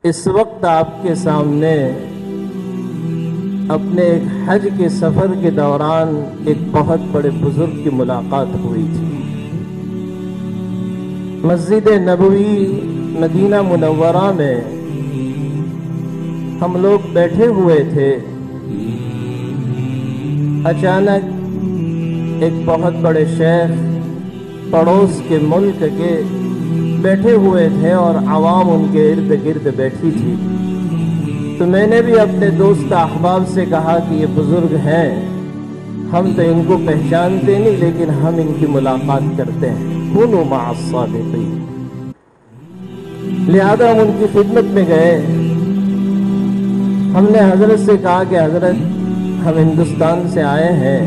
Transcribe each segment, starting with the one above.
اس وقت آپ کے سامنے اپنے ایک حج کے سفر کے دوران ایک بہت بڑے بزرگ کی ملاقات ہوئی تھی۔ مسجد نبوی مدینہ منورہ میں ہم لوگ بیٹھے ہوئے تھے، اچانک ایک بہت بڑے شیخ پڑوس کے ملک کے بیٹھے ہوئے تھے اور عوام ان کے ارد گرد بیٹھی تھی۔ تو میں نے بھی اپنے دوست احباب سے کہا کہ یہ بزرگ ہیں، ہم تو ان کو پہچانتے نہیں لیکن ہم ان کی ملاقات کرتے ہیں، کونوا مع الصادقین۔ لہذا ہم ان کی خدمت میں گئے۔ ہم نے حضرت سے کہا کہ حضرت ہم ہندوستان سے آئے ہیں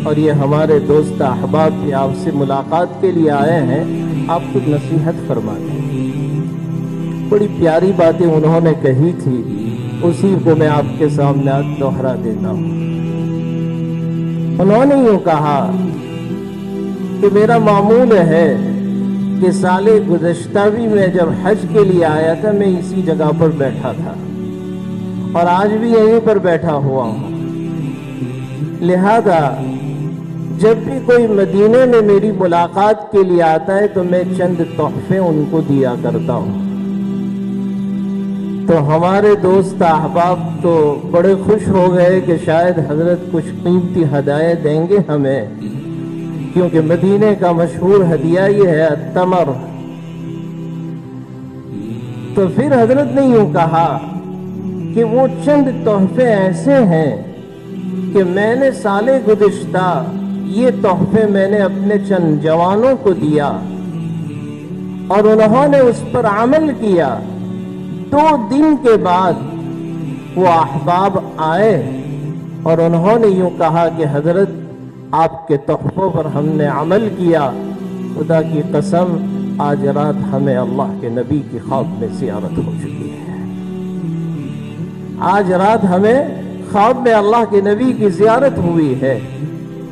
اور یہ ہمارے دوست احباب بھی آپ سے ملاقات کے لیے آئے ہیں، آپ کچھ نصیحت فرما دیں۔ بڑی پیاری باتیں انہوں نے کہی تھی، اسی کو میں آپ کے سامنے آج دوہرا دیتا ہوں۔ انہوں نے یوں کہا کہ میرا معمول ہے کہ سال گزشتہ بھی میں جب حج کے لیے آیا تھا میں اسی جگہ پر بیٹھا تھا اور آج بھی یہیں پر بیٹھا ہوا ہوں۔ لہذا جب بھی کوئی مدینے میں میری ملاقات کے لیے آتا ہے تو میں چند تحفے ان کو دیا کرتا ہوں۔ تو ہمارے دوست احباب تو بڑے خوش ہو گئے کہ شاید حضرت کچھ قیمتی ہدایہ دیں گے ہمیں، کیونکہ مدینے کا مشہور ہدیہ یہ ہے التمر۔ تو پھر حضرت نے یوں کہا کہ وہ چند تحفے ایسے ہیں کہ میں نے سال گزشتہ یہ تحفے میں نے اپنے چند جوانوں کو دیا اور انہوں نے اس پر عمل کیا۔ 2 دن کے بعد وہ احباب آئے اور انہوں نے یوں کہا کہ حضرت آپ کے تحفوں پر ہم نے عمل کیا، خدا کی قسم آج رات ہمیں اللہ کے نبی کی خواب میں زیارت ہو چکی ہے۔ آج رات ہمیں خواب میں اللہ کے نبی کی زیارت ہوئی ہے۔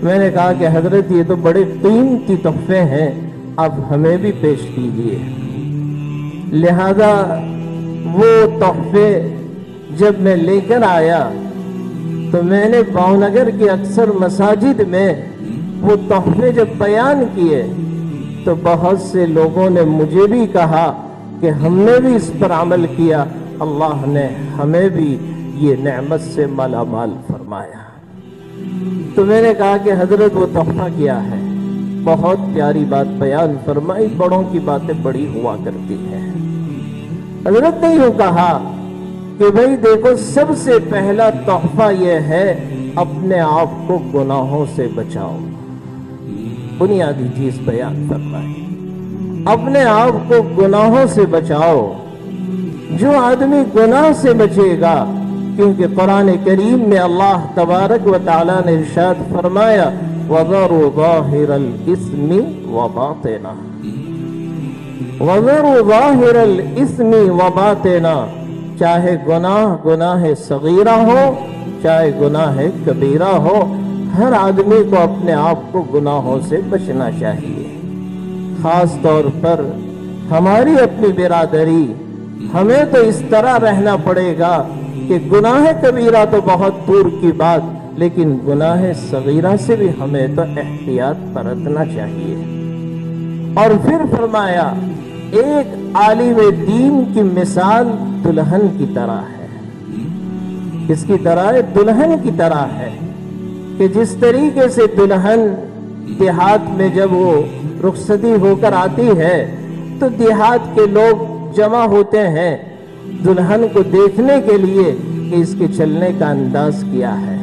میں نے کہا کہ حضرت یہ تو بڑے قیمتی تحفے ہیں، اب ہمیں بھی پیش کیجیے۔ لہذا وہ تحفے جب میں لے کر آیا تو میں نے بھاؤنگر کے اکثر مساجد میں وہ تحفے جب بیان کیے تو بہت سے لوگوں نے مجھے بھی کہا کہ ہم نے بھی اس پر عمل کیا، اللہ نے ہمیں بھی یہ نعمت سے مالا مال فرمایا۔ تو میں نے کہا کہ حضرت وہ تحفہ کیا ہے؟ بہت پیاری بات بیان فرمائی، بڑوں کی باتیں بڑی ہوا کرتی ہیں۔ حضرت نے یوں کہا کہ بھئی دیکھو، سب سے پہلا تحفہ یہ ہے اپنے آپ کو گناہوں سے بچاؤ۔ بنیادی چیز بیان فرمائی، اپنے آپ کو گناہوں سے بچاؤ۔ جو آدمی گناہ سے بچے گا، کیونکہ قرآن کریم میں اللہ تبارک و تعالیٰ نے ارشاد فرمایا وَذَرُوا ظَاهِرَ الْإِثْمِ وَبَاطِنَهُ، وَذَرُوا ظَاهِرَ الْإِثْمِ وَبَاطِنَهُ، چاہے گناہ صغیرہ ہو چاہے گناہ کبیرہ ہو، ہر آدمی کو اپنے آپ کو گناہوں سے بچنا چاہیے۔ خاص طور پر ہماری اپنی برادری، ہمیں تو اس طرح رہنا پڑے گا کہ گناہ کبیرہ تو بہت دور کی بات، لیکن گناہ صغیرہ سے بھی ہمیں تو احتیاط برتنا چاہیے۔ اور پھر فرمایا ایک عالم دین کی مثال دلہن کی طرح ہے۔ کس کی طرح ہے؟ دلہن کی طرح ہے کہ جس طریقے سے دلہن دیہات میں جب وہ رخصتی ہو کر آتی ہے تو دیہات کے لوگ جمع ہوتے ہیں دلہن کو دیکھنے کے لیے کہ اس کے چلنے کا انداز کیا ہے،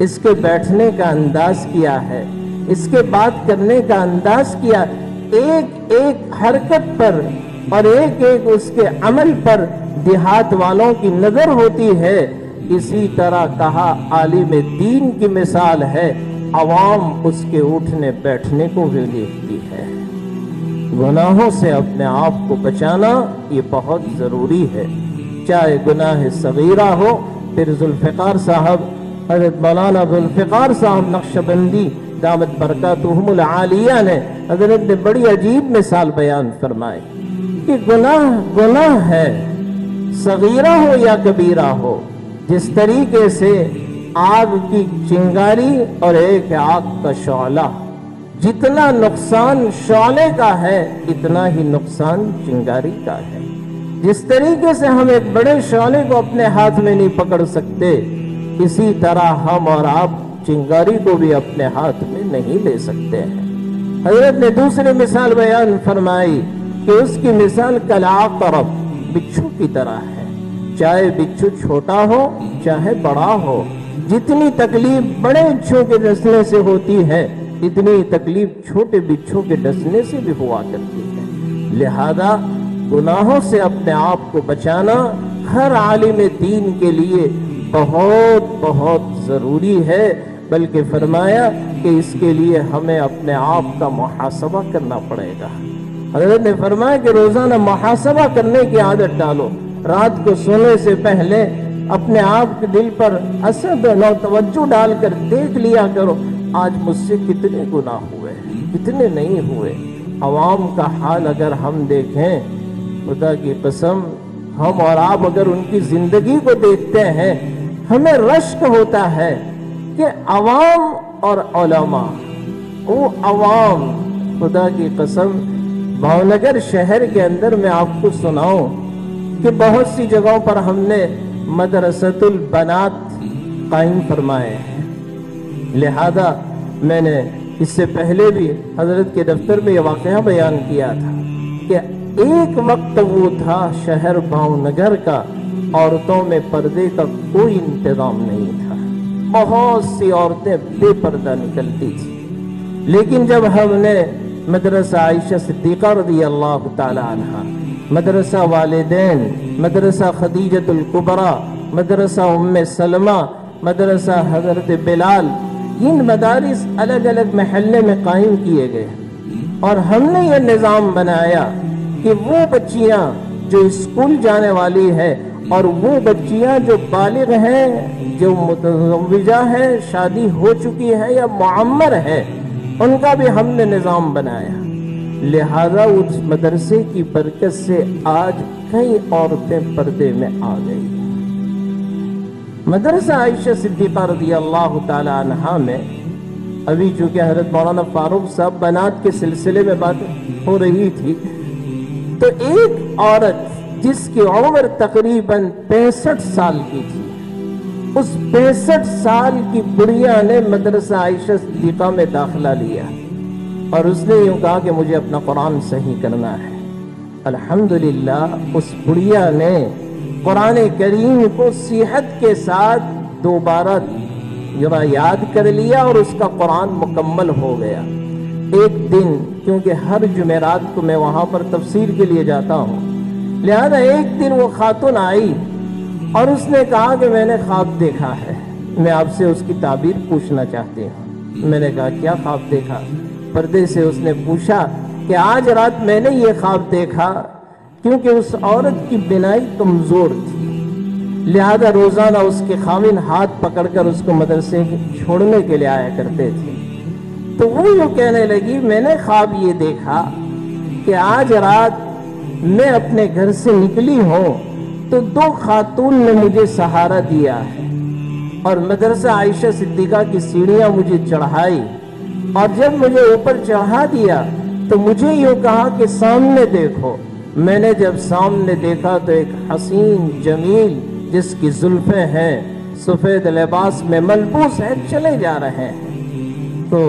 اس کے بیٹھنے کا انداز کیا ہے، اس کے بات کرنے کا انداز کیا، ایک ایک حرکت پر اور ایک ایک اس کے عمل پر دیہات والوں کی نظر ہوتی ہے۔ اسی طرح کہا عالم دین کی مثال ہے، عوام اس کے اٹھنے بیٹھنے کو بھی دیکھتی ہے۔ گناہوں سے اپنے آپ کو بچانا یہ بہت ضروری ہے، چاہے گناہ صغیرہ ہو۔ پھر ذوالفقار صاحب، حضرت مولانا ذوالفقار صاحب نقشبندی دامت برکاتہم العالیہ نے، حضرت نے بڑی عجیب مثال بیان فرمائی کہ گناہ ہے، صغیرہ ہو یا کبیرہ ہو، جس طریقے سے آگ کی چنگاری اور ایک آگ کا شعلہ، جتنا نقصان شعلے کا ہے اتنا ہی نقصان چنگاری کا ہے۔ جس طریقے سے ہم ایک بڑے شعلے کو اپنے ہاتھ میں نہیں پکڑ سکتے، اسی طرح ہم اور آپ چنگاری کو بھی اپنے ہاتھ میں نہیں لے سکتے ہیں۔ حضرت نے دوسری مثال بیان فرمائی کہ اس کی مثال کالعقرب، بچھو کی طرح ہے۔ چاہے بچھو چھوٹا ہو چاہے بڑا ہو، جتنی تکلیف بڑے بچھو کے ڈسنے سے ہوتی ہے اتنی تکلیف چھوٹے بچھو کے ڈسنے سے بھی ہوا کرتی ہے۔ لہذا گناہوں سے اپنے آپ کو بچانا ہر عالم دین کے لیے بہت بہت ضروری ہے، بلکہ فرمایا کہ اس کے لیے ہمیں اپنے آپ کا محاسبہ کرنا پڑے گا۔ حضرت نے فرمایا کہ روزانہ محاسبہ کرنے کی عادت ڈالو، رات کو سونے سے پہلے اپنے آپ کے دل پر اثر و توجہ ڈال کر دیکھ لیا کرو، آج مجھ سے کتنے گناہ ہوئے کتنے نہیں ہوئے۔ عوام کا حال اگر ہم دیکھیں، خدا کی قسم ہم اور آپ اگر ان کی زندگی کو دیکھتے ہیں، ہمیں رشک ہوتا ہے کہ عوام اور علماء، وہ عوام، خدا کی قسم بھاونگر شہر کے اندر میں آپ کو سناؤں کہ بہت سی جگہوں پر ہم نے مدرسۃ البنات قائم فرمائے ہیں۔ لہذا میں نے اس سے پہلے بھی حضرت کے دفتر میں یہ واقعہ بیان کیا تھا کہ ایک وقت وہ تھا شہر بھاونگر کا، عورتوں میں پردے کا کوئی انتظام نہیں تھا، بہت سی عورتیں بے پردہ نکلتی تھی۔ لیکن جب ہم نے مدرسہ عائشہ صدیقہ رضی اللہ تعالی عنہ، مدرسہ والدین، مدرسہ خدیجۃ الکبریٰ، مدرسہ ام سلمہ، مدرسہ حضرت بلال، ان مدارس الگ الگ محلے میں قائم کیے گئے، اور ہم نے یہ نظام بنایا کہ وہ بچیاں جو اسکول جانے والی ہے اور وہ بچیاں جو بالغ ہیں، جو متزوجہ ہیں، شادی ہو چکی ہے یا معمر ہے، ان کا بھی ہم نے نظام بنایا۔ لہذا اس مدرسے کی برکت سے آج کئی عورتیں پردے میں آ گئی۔ مدرسہ عائشہ صدیقہ رضی اللہ تعالی عنہا میں ابھی چونکہ حضرت مولانا فاروق صاحب بنات کے سلسلے میں بات ہو رہی تھی، تو ایک عورت جس کی عمر تقریباً 65 سال کی تھی، اس 65 سال کی بڑھیا نے مدرسہ عائشہ صدیقہ میں داخلہ لیا، اور اس نے یوں کہا کہ مجھے اپنا قرآن صحیح کرنا ہے۔ الحمدللہ اس بڑھیا نے قرآن کریم کو صحت کے ساتھ دوبارہ یاد کر لیا اور اس کا قرآن مکمل ہو گیا۔ ایک دن، کیونکہ ہر جمعرات کو میں وہاں پر تفسیر کے لیے جاتا ہوں، لہذا ایک دن وہ خاتون آئی اور اس نے کہا کہ میں نے خواب دیکھا ہے، میں آپ سے اس کی تعبیر پوچھنا چاہتی ہوں۔ میں نے کہا کیا خواب دیکھا؟ پردے سے اس نے پوچھا کہ آج رات میں نے یہ خواب دیکھا، کیونکہ اس عورت کی بینائی کمزور تھی، لہذا روزانہ اس کے خاوند ہاتھ پکڑ کر اس کو مدرسے چھوڑنے کے لیے آیا کرتے تھے۔ تو وہ یوں کہنے لگی، میں نے خواب یہ دیکھا کہ آج رات میں اپنے گھر سے نکلی ہوں تو 2 خاتون نے مجھے سہارا دیا ہے، اور مدرسہ عائشہ صدیقہ کی سیڑھیاں مجھے چڑھائی، اور جب مجھے اوپر چڑھا دیا تو مجھے یوں کہا کہ سامنے دیکھو۔ میں نے جب سامنے دیکھا تو ایک حسین جمیل جس کی زلفیں ہیں، سفید لباس میں ملبوس ہے، چلے جا رہے ہیں۔ تو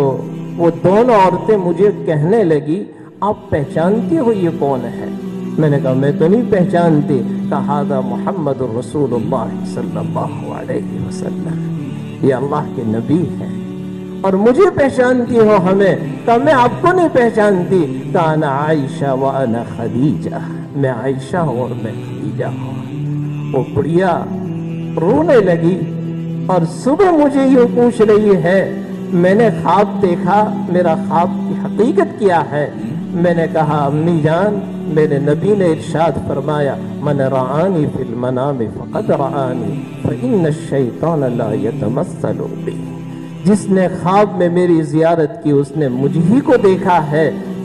وہ دونوں عورتیں مجھے کہنے لگی، آپ پہچانتی ہو یہ کون ہے؟ میں نے کہا میں تو نہیں پہچانتی۔ کہا ھذا محمد الرسول اللہ صلی اللہ علیہ وسلم، یہ اللہ کے نبی ہیں، اور مجھے پہچانتی ہو ہمیں؟ کہا میں آپ کو نہیں پہچانتی۔ کہا انا عائشہ وانا خدیجہ، میں عائشہ ہوں اور میں خدیجہ ہوں۔ وہ بڑھیا رونے لگی اور صبح مجھے یہ پوچھ رہی ہے، میں نے خواب دیکھا، میرا خواب کی حقیقت کیا ہے؟ میں نے کہا امی جان، میرے نبی نے ارشاد فرمایا، من رآنی فی المنام فقد رآنی فإن الشیطان لا یتمثل بی، جس نے خواب میں میری زیارت کی اس نے مجھ ہی کو دیکھا ہے،